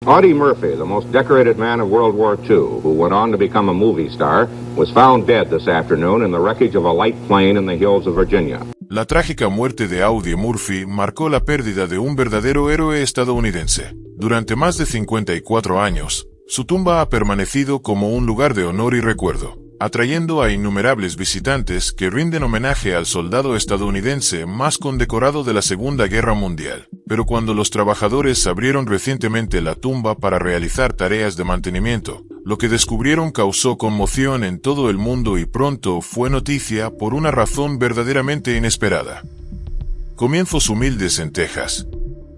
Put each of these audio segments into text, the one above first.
Audie Murphy, the most decorated man of World War II, who went on to become a movie star, was found dead this afternoon in the wreckage of a light plane in the hills of Virginia. La trágica muerte de Audie Murphy marcó la pérdida de un verdadero héroe estadounidense. Durante más de 54 años, su tumba ha permanecido como un lugar de honor y recuerdo, atrayendo a innumerables visitantes que rinden homenaje al soldado estadounidense más condecorado de la Segunda Guerra Mundial. Pero cuando los trabajadores abrieron recientemente la tumba para realizar tareas de mantenimiento, lo que descubrieron causó conmoción en todo el mundo y pronto fue noticia por una razón verdaderamente inesperada. Comienzos humildes en Texas.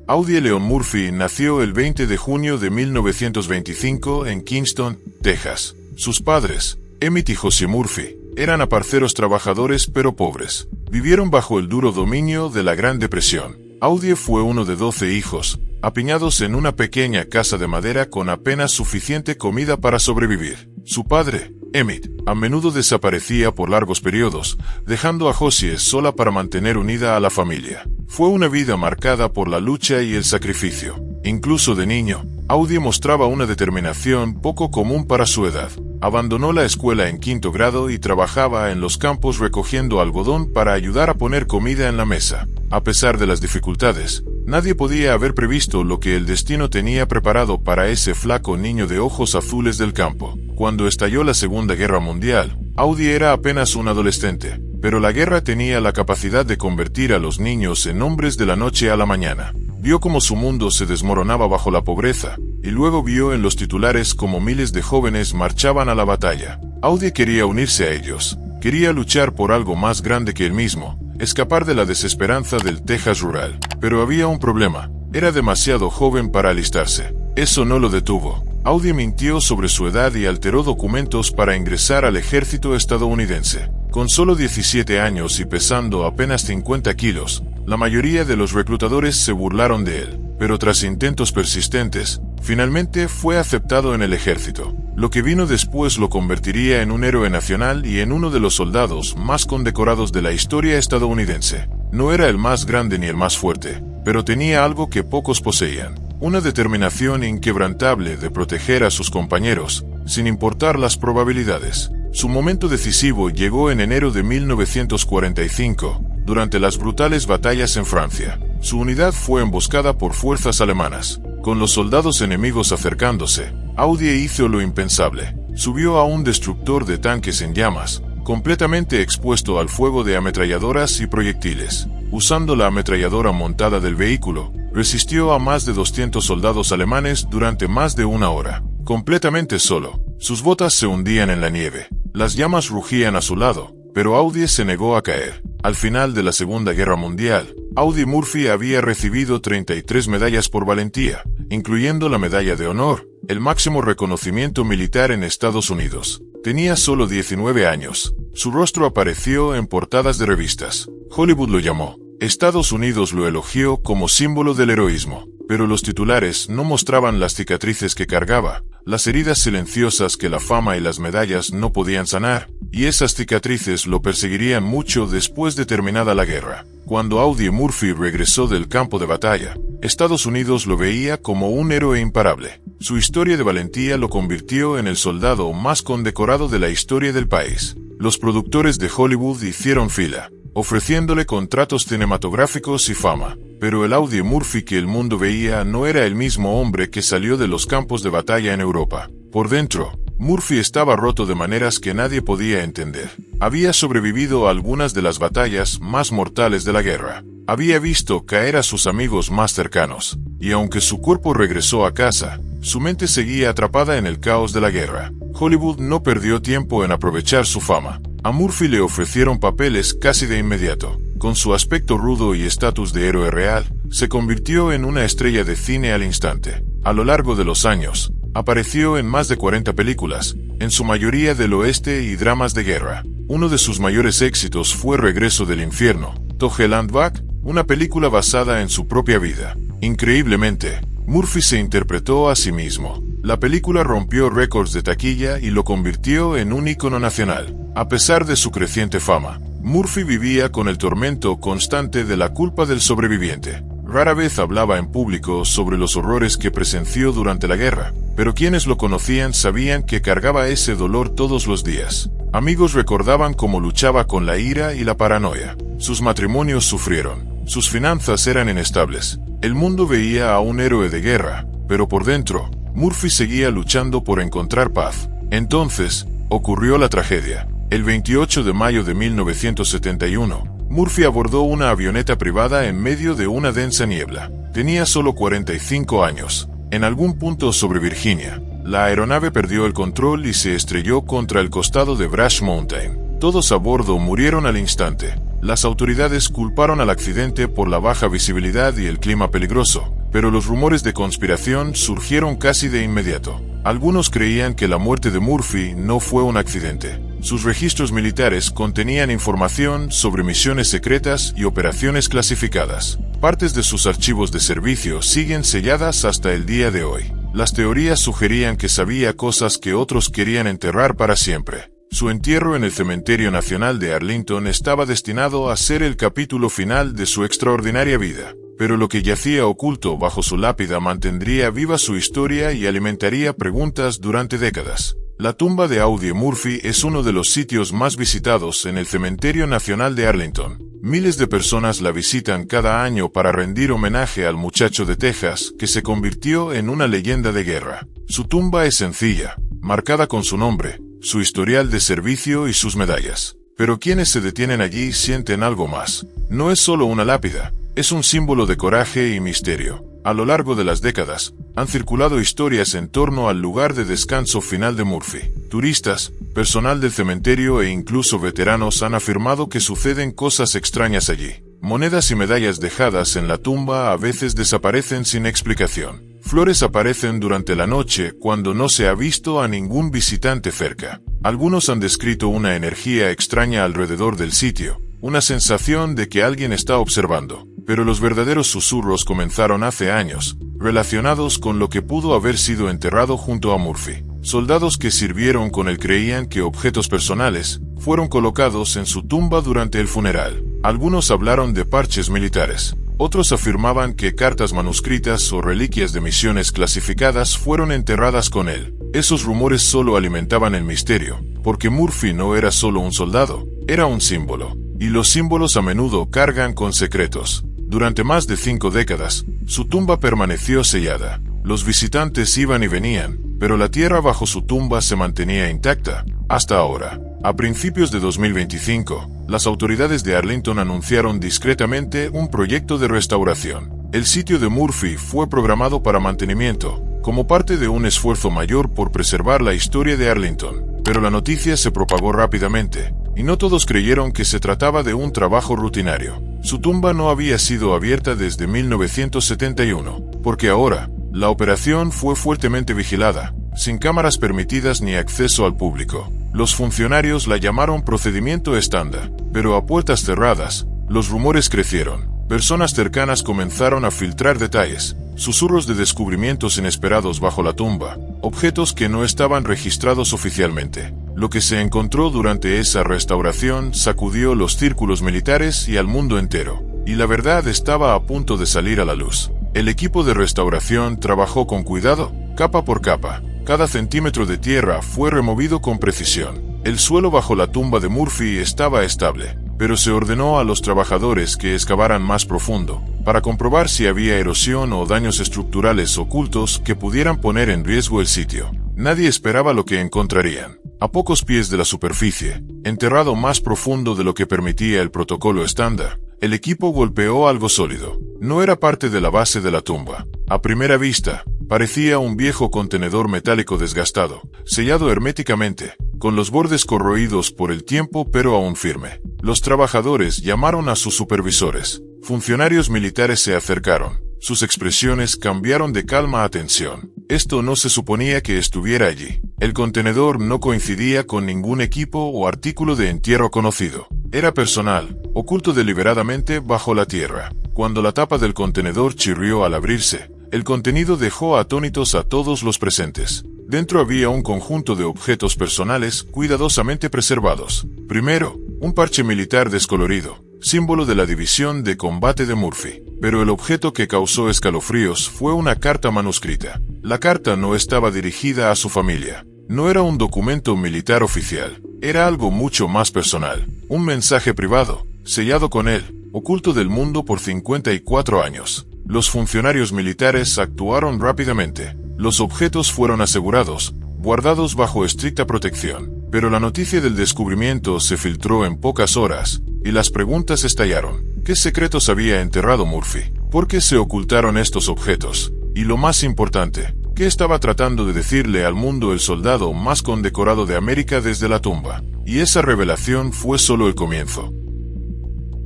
Audie Leon Murphy nació el 20 de junio de 1925 en Kingston, Texas. Sus padres, Emmett y Josie Murphy, eran aparceros trabajadores pero pobres. Vivieron bajo el duro dominio de la Gran Depresión. Audie fue uno de 12 hijos, apiñados en una pequeña casa de madera con apenas suficiente comida para sobrevivir. Su padre, Emmett, a menudo desaparecía por largos periodos, dejando a Josie sola para mantener unida a la familia. Fue una vida marcada por la lucha y el sacrificio. Incluso de niño, Audie mostraba una determinación poco común para su edad. Abandonó la escuela en 5º grado y trabajaba en los campos recogiendo algodón para ayudar a poner comida en la mesa. A pesar de las dificultades, nadie podía haber previsto lo que el destino tenía preparado para ese flaco niño de ojos azules del campo. Cuando estalló la Segunda Guerra Mundial, Audie era apenas un adolescente, pero la guerra tenía la capacidad de convertir a los niños en hombres de la noche a la mañana. Vio cómo su mundo se desmoronaba bajo la pobreza, y luego vio en los titulares cómo miles de jóvenes marchaban a la batalla. Audie quería unirse a ellos, quería luchar por algo más grande que él mismo, escapar de la desesperanza del Texas rural. Pero había un problema, era demasiado joven para alistarse. Eso no lo detuvo. Audie mintió sobre su edad y alteró documentos para ingresar al ejército estadounidense. Con solo 17 años y pesando apenas 50 kilos, la mayoría de los reclutadores se burlaron de él, pero tras intentos persistentes, finalmente fue aceptado en el ejército. Lo que vino después lo convertiría en un héroe nacional y en uno de los soldados más condecorados de la historia estadounidense. No era el más grande ni el más fuerte, pero tenía algo que pocos poseían: una determinación inquebrantable de proteger a sus compañeros, sin importar las probabilidades. Su momento decisivo llegó en enero de 1945, durante las brutales batallas en Francia. Su unidad fue emboscada por fuerzas alemanas. Con los soldados enemigos acercándose, Audie hizo lo impensable. Subió a un destructor de tanques en llamas, completamente expuesto al fuego de ametralladoras y proyectiles. Usando la ametralladora montada del vehículo, resistió a más de 200 soldados alemanes durante más de una hora, completamente solo. Sus botas se hundían en la nieve. Las llamas rugían a su lado, pero Audie se negó a caer. Al final de la Segunda Guerra Mundial, Audie Murphy había recibido 33 medallas por valentía, incluyendo la Medalla de Honor, el máximo reconocimiento militar en Estados Unidos. Tenía solo 19 años. Su rostro apareció en portadas de revistas. Hollywood lo llamó. Estados Unidos lo elogió como símbolo del heroísmo. Pero los titulares no mostraban las cicatrices que cargaba, las heridas silenciosas que la fama y las medallas no podían sanar, y esas cicatrices lo perseguirían mucho después de terminada la guerra. Cuando Audie Murphy regresó del campo de batalla, Estados Unidos lo veía como un héroe imparable. Su historia de valentía lo convirtió en el soldado más condecorado de la historia del país. Los productores de Hollywood hicieron fila, ofreciéndole contratos cinematográficos y fama. Pero el Audie Murphy que el mundo veía no era el mismo hombre que salió de los campos de batalla en Europa. Por dentro, Murphy estaba roto de maneras que nadie podía entender. Había sobrevivido a algunas de las batallas más mortales de la guerra. Había visto caer a sus amigos más cercanos. Y aunque su cuerpo regresó a casa, su mente seguía atrapada en el caos de la guerra. Hollywood no perdió tiempo en aprovechar su fama. A Murphy le ofrecieron papeles casi de inmediato. Con su aspecto rudo y estatus de héroe real, se convirtió en una estrella de cine al instante. A lo largo de los años, apareció en más de 40 películas, en su mayoría del oeste y dramas de guerra. Uno de sus mayores éxitos fue Regreso del Infierno, To Hell and Back, una película basada en su propia vida. Increíblemente, Murphy se interpretó a sí mismo. La película rompió récords de taquilla y lo convirtió en un ícono nacional. A pesar de su creciente fama, Murphy vivía con el tormento constante de la culpa del sobreviviente. Rara vez hablaba en público sobre los horrores que presenció durante la guerra, pero quienes lo conocían sabían que cargaba ese dolor todos los días. Amigos recordaban cómo luchaba con la ira y la paranoia. Sus matrimonios sufrieron. Sus finanzas eran inestables. El mundo veía a un héroe de guerra, pero por dentro, Murphy seguía luchando por encontrar paz. Entonces, ocurrió la tragedia. El 28 de mayo de 1971, Murphy abordó una avioneta privada en medio de una densa niebla. Tenía solo 45 años. En algún punto sobre Virginia, la aeronave perdió el control y se estrelló contra el costado de Brush Mountain. Todos a bordo murieron al instante. Las autoridades culparon al accidente por la baja visibilidad y el clima peligroso, pero los rumores de conspiración surgieron casi de inmediato. Algunos creían que la muerte de Murphy no fue un accidente. Sus registros militares contenían información sobre misiones secretas y operaciones clasificadas. Partes de sus archivos de servicio siguen selladas hasta el día de hoy. Las teorías sugerían que sabía cosas que otros querían enterrar para siempre. Su entierro en el Cementerio Nacional de Arlington estaba destinado a ser el capítulo final de su extraordinaria vida, pero lo que yacía oculto bajo su lápida mantendría viva su historia y alimentaría preguntas durante décadas. La tumba de Audie Murphy es uno de los sitios más visitados en el Cementerio Nacional de Arlington. Miles de personas la visitan cada año para rendir homenaje al muchacho de Texas que se convirtió en una leyenda de guerra. Su tumba es sencilla, marcada con su nombre, su historial de servicio y sus medallas. Pero quienes se detienen allí sienten algo más. No es solo una lápida, es un símbolo de coraje y misterio. A lo largo de las décadas, han circulado historias en torno al lugar de descanso final de Murphy. Turistas, personal del cementerio e incluso veteranos han afirmado que suceden cosas extrañas allí. Monedas y medallas dejadas en la tumba a veces desaparecen sin explicación. Flores aparecen durante la noche cuando no se ha visto a ningún visitante cerca. Algunos han descrito una energía extraña alrededor del sitio, una sensación de que alguien está observando. Pero los verdaderos susurros comenzaron hace años, relacionados con lo que pudo haber sido enterrado junto a Murphy. Soldados que sirvieron con él creían que objetos personales fueron colocados en su tumba durante el funeral. Algunos hablaron de parches militares. Otros afirmaban que cartas manuscritas o reliquias de misiones clasificadas fueron enterradas con él. Esos rumores solo alimentaban el misterio, porque Murphy no era solo un soldado, era un símbolo. Y los símbolos a menudo cargan con secretos. Durante más de 5 décadas, su tumba permaneció sellada. Los visitantes iban y venían, pero la tierra bajo su tumba se mantenía intacta, hasta ahora. A principios de 2025, las autoridades de Arlington anunciaron discretamente un proyecto de restauración. El sitio de Murphy fue programado para mantenimiento, como parte de un esfuerzo mayor por preservar la historia de Arlington. Pero la noticia se propagó rápidamente, y no todos creyeron que se trataba de un trabajo rutinario. Su tumba no había sido abierta desde 1971, porque ahora, la operación fue fuertemente vigilada, sin cámaras permitidas ni acceso al público. Los funcionarios la llamaron procedimiento estándar, pero a puertas cerradas, los rumores crecieron. Personas cercanas comenzaron a filtrar detalles, susurros de descubrimientos inesperados bajo la tumba, objetos que no estaban registrados oficialmente. Lo que se encontró durante esa restauración sacudió los círculos militares y al mundo entero, y la verdad estaba a punto de salir a la luz. El equipo de restauración trabajó con cuidado, capa por capa. Cada centímetro de tierra fue removido con precisión. El suelo bajo la tumba de Murphy estaba estable, pero se ordenó a los trabajadores que excavaran más profundo, para comprobar si había erosión o daños estructurales ocultos que pudieran poner en riesgo el sitio. Nadie esperaba lo que encontrarían. A pocos pies de la superficie, enterrado más profundo de lo que permitía el protocolo estándar, el equipo golpeó algo sólido. No era parte de la base de la tumba. A primera vista, parecía un viejo contenedor metálico desgastado, sellado herméticamente, con los bordes corroídos por el tiempo pero aún firme. Los trabajadores llamaron a sus supervisores. Funcionarios militares se acercaron. Sus expresiones cambiaron de calma a tensión. Esto no se suponía que estuviera allí. El contenedor no coincidía con ningún equipo o artículo de entierro conocido. Era personal, oculto deliberadamente bajo la tierra. Cuando la tapa del contenedor chirrió al abrirse, el contenido dejó atónitos a todos los presentes. Dentro había un conjunto de objetos personales cuidadosamente preservados. Primero, un parche militar descolorido, símbolo de la división de combate de Murphy. Pero el objeto que causó escalofríos fue una carta manuscrita. La carta no estaba dirigida a su familia. No era un documento militar oficial. Era algo mucho más personal. Un mensaje privado, sellado con él, oculto del mundo por 54 años. Los funcionarios militares actuaron rápidamente. Los objetos fueron asegurados, guardados bajo estricta protección. Pero la noticia del descubrimiento se filtró en pocas horas, y las preguntas estallaron. ¿Qué secretos había enterrado Murphy? ¿Por qué se ocultaron estos objetos? Y lo más importante, ¿qué estaba tratando de decirle al mundo el soldado más condecorado de América desde la tumba? Y esa revelación fue solo el comienzo.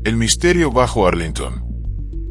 El misterio bajo Arlington.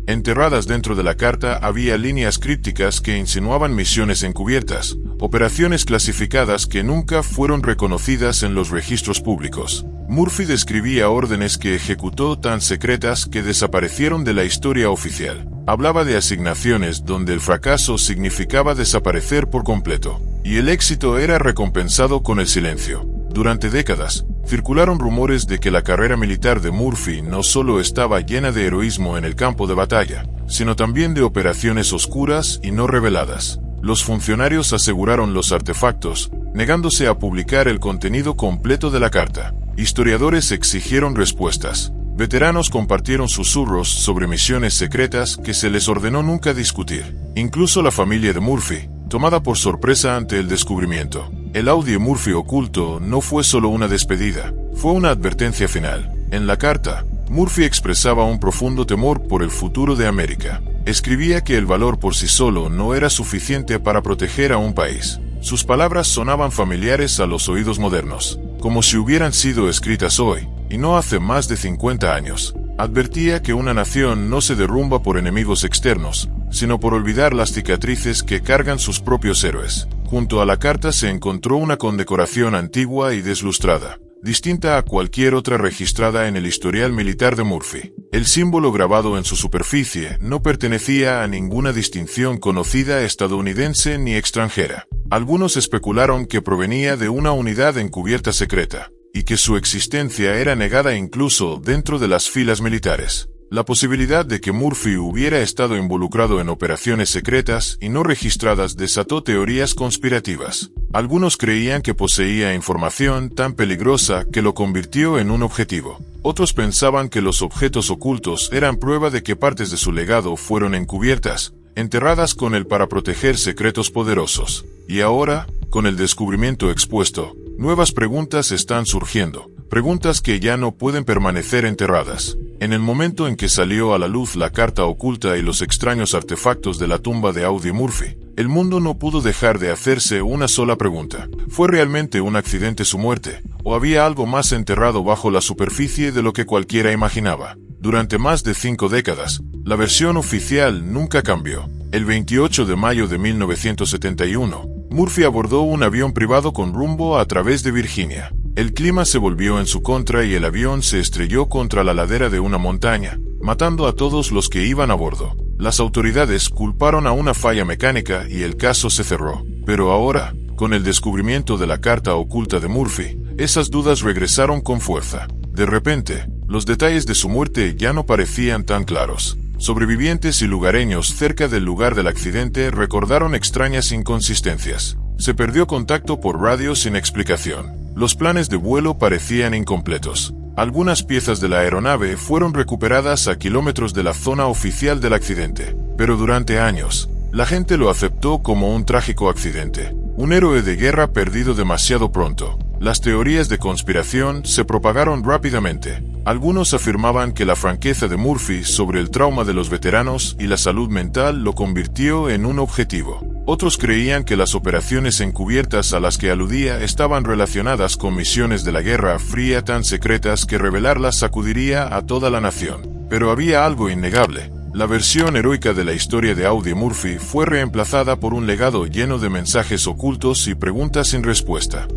Enterradas dentro de la carta había líneas crípticas que insinuaban misiones encubiertas, operaciones clasificadas que nunca fueron reconocidas en los registros públicos. Murphy describía órdenes que ejecutó tan secretas que desaparecieron de la historia oficial. Hablaba de asignaciones donde el fracaso significaba desaparecer por completo, y el éxito era recompensado con el silencio. Durante décadas, circularon rumores de que la carrera militar de Murphy no solo estaba llena de heroísmo en el campo de batalla, sino también de operaciones oscuras y no reveladas. Los funcionarios aseguraron los artefactos, negándose a publicar el contenido completo de la carta. Historiadores exigieron respuestas. Veteranos compartieron susurros sobre misiones secretas que se les ordenó nunca discutir. Incluso la familia de Murphy, tomada por sorpresa ante el descubrimiento. El Audi Murphy oculto no fue solo una despedida, fue una advertencia final. En la carta, Murphy expresaba un profundo temor por el futuro de América. Escribía que el valor por sí solo no era suficiente para proteger a un país. Sus palabras sonaban familiares a los oídos modernos, como si hubieran sido escritas hoy, y no hace más de 50 años. Advertía que una nación no se derrumba por enemigos externos, sino por olvidar las cicatrices que cargan sus propios héroes. Junto a la carta se encontró una condecoración antigua y deslustrada, distinta a cualquier otra registrada en el historial militar de Murphy. El símbolo grabado en su superficie no pertenecía a ninguna distinción conocida estadounidense ni extranjera. Algunos especularon que provenía de una unidad encubierta secreta, y que su existencia era negada incluso dentro de las filas militares. La posibilidad de que Murphy hubiera estado involucrado en operaciones secretas y no registradas desató teorías conspirativas. Algunos creían que poseía información tan peligrosa que lo convirtió en un objetivo. Otros pensaban que los objetos ocultos eran prueba de que partes de su legado fueron encubiertas, enterradas con él para proteger secretos poderosos. Y ahora, con el descubrimiento expuesto, nuevas preguntas están surgiendo. Preguntas que ya no pueden permanecer enterradas. En el momento en que salió a la luz la carta oculta y los extraños artefactos de la tumba de Audi Murphy, el mundo no pudo dejar de hacerse una sola pregunta. ¿Fue realmente un accidente su muerte? ¿O había algo más enterrado bajo la superficie de lo que cualquiera imaginaba? Durante más de 5 décadas, la versión oficial nunca cambió. El 28 de mayo de 1971, Murphy abordó un avión privado con rumbo a través de Virginia. El clima se volvió en su contra y el avión se estrelló contra la ladera de una montaña, matando a todos los que iban a bordo. Las autoridades culparon a una falla mecánica y el caso se cerró. Pero ahora, con el descubrimiento de la carta oculta de Murphy, esas dudas regresaron con fuerza. De repente, los detalles de su muerte ya no parecían tan claros. Sobrevivientes y lugareños cerca del lugar del accidente recordaron extrañas inconsistencias. Se perdió contacto por radio sin explicación. Los planes de vuelo parecían incompletos. Algunas piezas de la aeronave fueron recuperadas a kilómetros de la zona oficial del accidente. Pero durante años, la gente lo aceptó como un trágico accidente. Un héroe de guerra perdido demasiado pronto. Las teorías de conspiración se propagaron rápidamente. Algunos afirmaban que la franqueza de Murphy sobre el trauma de los veteranos y la salud mental lo convirtió en un objetivo. Otros creían que las operaciones encubiertas a las que aludía estaban relacionadas con misiones de la Guerra Fría tan secretas que revelarlas sacudiría a toda la nación. Pero había algo innegable. La versión heroica de la historia de Audi Murphy fue reemplazada por un legado lleno de mensajes ocultos y preguntas sin respuesta.